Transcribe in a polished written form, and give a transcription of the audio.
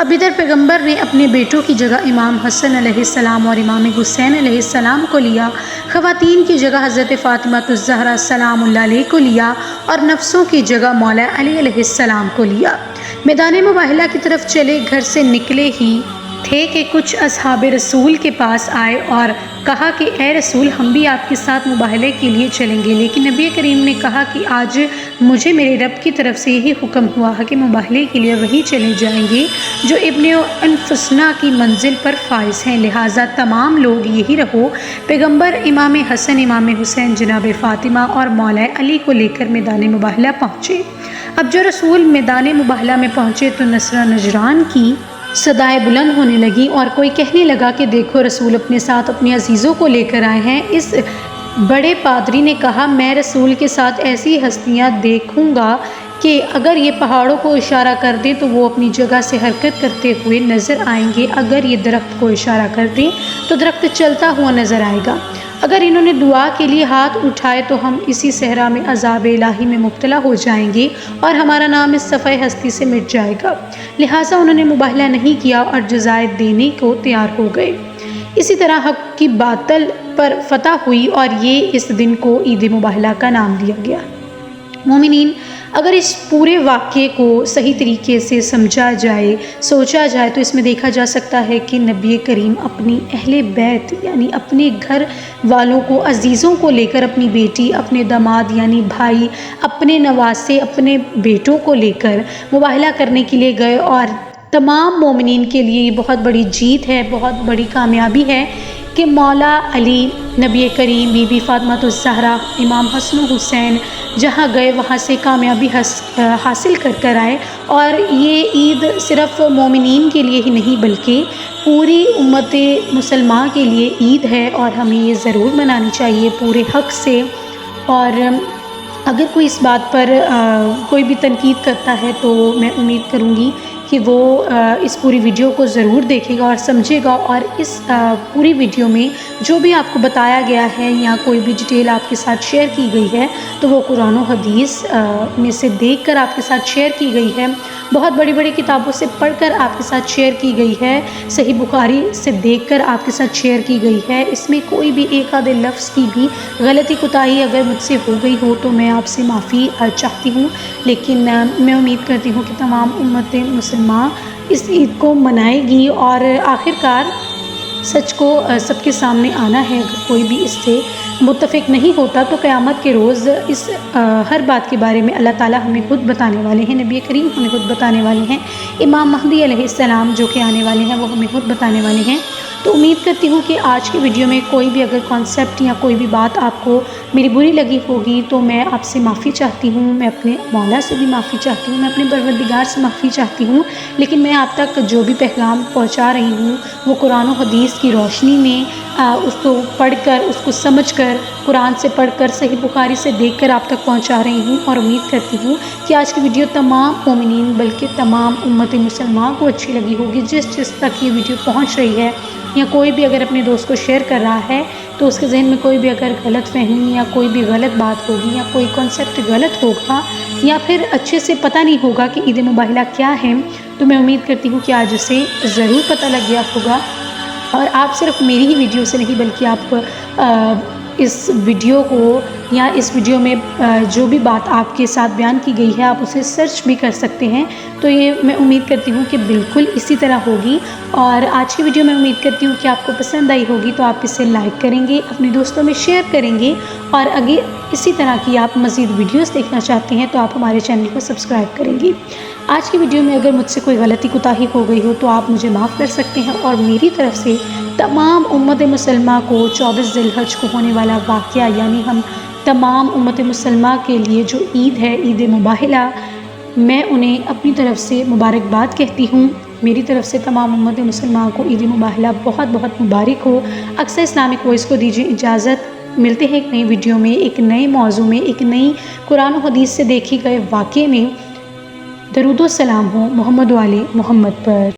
اب ادھر پیغمبر نے اپنے بیٹوں کی جگہ امام حسن علیہ السلام اور امام حسین علیہ السلام کو لیا، خواتین کی جگہ حضرت فاطمہ الزہرا سلام اللہ علیہ کو لیا، اور نفسوں کی جگہ مولا علی علیہ السلام کو لیا۔ میدان مباہلہ کی طرف چلے گھر سے نکلے ہی تھے کہ کچھ اصحاب رسول کے پاس آئے اور کہا کہ اے رسول، ہم بھی آپ کے ساتھ مباہلے کے لیے چلیں گے، لیکن نبی کریم نے کہا کہ آج مجھے میرے رب کی طرف سے یہی حکم ہوا ہے کہ مباہلے کے لیے وہی چلے جائیں گے جو ابن انفسنا کی منزل پر فائز ہیں، لہٰذا تمام لوگ یہی رہو۔ پیغمبر امام حسن، امام حسین، جناب فاطمہ اور مولا علی کو لے کر میدان مباہلہ پہنچے۔ اب جو رسول میدان مباہلہ میں پہنچے تو نصرہ نجران کی صدائیں بلند ہونے لگیں اور کوئی کہنے لگا کہ دیکھو، رسول اپنے ساتھ اپنے عزیزوں کو لے کر آئے ہیں۔ اس بڑے پادری نے کہا، میں رسول کے ساتھ ایسی ہستیاں دیکھوں گا کہ اگر یہ پہاڑوں کو اشارہ کر دیں تو وہ اپنی جگہ سے حرکت کرتے ہوئے نظر آئیں گے، اگر یہ درخت کو اشارہ کر دیں تو درخت چلتا ہوا نظر آئے گا، اگر انہوں نے دعا کے لیے ہاتھ اٹھائے تو ہم اسی صحرا میں عذاب الہی میں مبتلا ہو جائیں گے اور ہمارا نام اس صفحہ ہستی سے مٹ جائے گا۔ لہٰذا انہوں نے مباہلہ نہیں کیا اور جزائے دینے کو تیار ہو گئے۔ اسی طرح حق کی باطل پر فتح ہوئی اور یہ اس دن کو عید مباہلہ کا نام دیا گیا۔ مومنین، اگر اس پورے واقعے کو صحیح طریقے سے سمجھا جائے، سوچا جائے تو اس میں دیکھا جا سکتا ہے کہ نبی کریم اپنی اہل بیت یعنی اپنے گھر والوں کو، عزیزوں کو لے کر، اپنی بیٹی، اپنے داماد یعنی بھائی، اپنے نواسے، اپنے بیٹوں کو لے کر مباہلہ کرنے کے لیے گئے، اور تمام مومنین کے لیے یہ بہت بڑی جیت ہے، بہت بڑی کامیابی ہے کہ مولا علی، نبی کریم، بی بی فاطمہ الزہرا، امام حسن و حسین جہاں گئے وہاں سے کامیابی حاصل کر آئے۔ اور یہ عید صرف مومنین کے لیے ہی نہیں بلکہ پوری امت مسلمہ کے لیے عید ہے، اور ہمیں یہ ضرور منانی چاہیے پورے حق سے۔ اور اگر کوئی اس بات پر کوئی بھی تنقید کرتا ہے تو میں امید کروں گی کہ وہ اس پوری ویڈیو کو ضرور دیکھے گا اور سمجھے گا، اور اس پوری ویڈیو میں جو بھی آپ کو بتایا گیا ہے یا کوئی بھی ڈیٹیل آپ کے ساتھ شیئر کی گئی ہے تو وہ قرآن و حدیث میں سے دیکھ کر آپ کے ساتھ شیئر کی گئی ہے، بہت بڑی بڑی کتابوں سے پڑھ کر آپ کے ساتھ شیئر کی گئی ہے، صحیح بخاری سے دیکھ کر آپ کے ساتھ شیئر کی گئی ہے۔ اس میں کوئی بھی ایک آدھے لفظ کی بھی غلطی کوتاہی اگر مجھ سے ہو گئی ہو تو میں آپ سے معافی چاہتی ہوں، لیکن میں امید کرتی ہوں کہ تمام امت مسلمہ اس عید کو منائے گی، اور آخرکار سچ کو سب کے سامنے آنا ہے۔ اگر کوئی بھی اس سے متفق نہیں ہوتا تو قیامت کے روز اس ہر بات کے بارے میں اللہ تعالیٰ ہمیں خود بتانے والے ہیں، نبی کریم ہمیں خود بتانے والے ہیں، امام مہدی علیہ السلام جو کہ آنے والے ہیں وہ ہمیں خود بتانے والے ہیں۔ تو امید کرتی ہوں کہ آج کی ویڈیو میں کوئی بھی اگر کانسیپٹ یا کوئی بھی بات آپ کو میری بری لگی ہوگی تو میں آپ سے معافی چاہتی ہوں، میں اپنے مولا سے بھی معافی چاہتی ہوں، میں اپنے پروردگار سے معافی چاہتی ہوں، لیکن میں آپ تک جو بھی پیغام پہنچا رہی ہوں وہ قرآن و حدیث کی روشنی میں اس کو پڑھ کر، اس کو سمجھ کر، قرآن سے پڑھ کر، صحیح بخاری سے دیکھ کر آپ تک پہنچا رہی ہوں، اور امید کرتی ہوں کہ آج کی ویڈیو تمام مومنین بلکہ تمام امت مسلمان کو اچھی لگی ہوگی۔ جس تک یہ ویڈیو پہنچ رہی ہے یا کوئی بھی اگر اپنے دوست کو شیئر کر رہا ہے تو اس کے ذہن میں کوئی بھی اگر غلط فہمی یا کوئی بھی غلط بات ہوگی یا کوئی کانسیپٹ غلط ہوگا یا پھر اچھے سے پتہ نہیں ہوگا کہ عید مباہلہ کیا ہے، تو میں امید کرتی ہوں کہ آج اسے ضرور پتہ لگ گیا ہوگا، اور آپ صرف میری ہی ویڈیو سے نہیں بلکہ آپ اس ویڈیو کو یا اس ویڈیو میں جو بھی بات آپ کے ساتھ بیان کی گئی ہے آپ اسے سرچ بھی کر سکتے ہیں، تو یہ میں امید کرتی ہوں کہ بالکل اسی طرح ہوگی۔ اور آج کی ویڈیو میں امید کرتی ہوں کہ آپ کو پسند آئی ہوگی، تو آپ اسے لائک کریں گے، اپنے دوستوں میں شیئر کریں گے، اور اگر اسی طرح کی آپ مزید ویڈیوز دیکھنا چاہتے ہیں تو آپ ہمارے چینل کو سبسکرائب کریں گے۔ آج کی ویڈیو میں اگر مجھ سے کوئی غلطی کوتاہی ہو گئی ہو تو آپ مجھے معاف کر سکتے ہیں، اور میری طرف سے تمام امت مسلمہ کو 24 ذی الحج کو ہونے والا واقعہ یعنی ہم تمام امت مسلمہ کے لیے جو عید ہے، عید مباہلہ، میں انہیں اپنی طرف سے مبارکباد کہتی ہوں۔ میری طرف سے تمام امت مسلمہ کو عید مباہلہ بہت بہت مبارک ہو۔ اکثر اسلامک وائس کو دیجیے اجازت، ملتے ہیں ایک نئی ویڈیو میں، ایک نئے موضوع میں، ایک نئی قرآن و حدیث سے دیکھے گئے واقعے میں۔ درود و سلام ہو محمد و آل محمد پر۔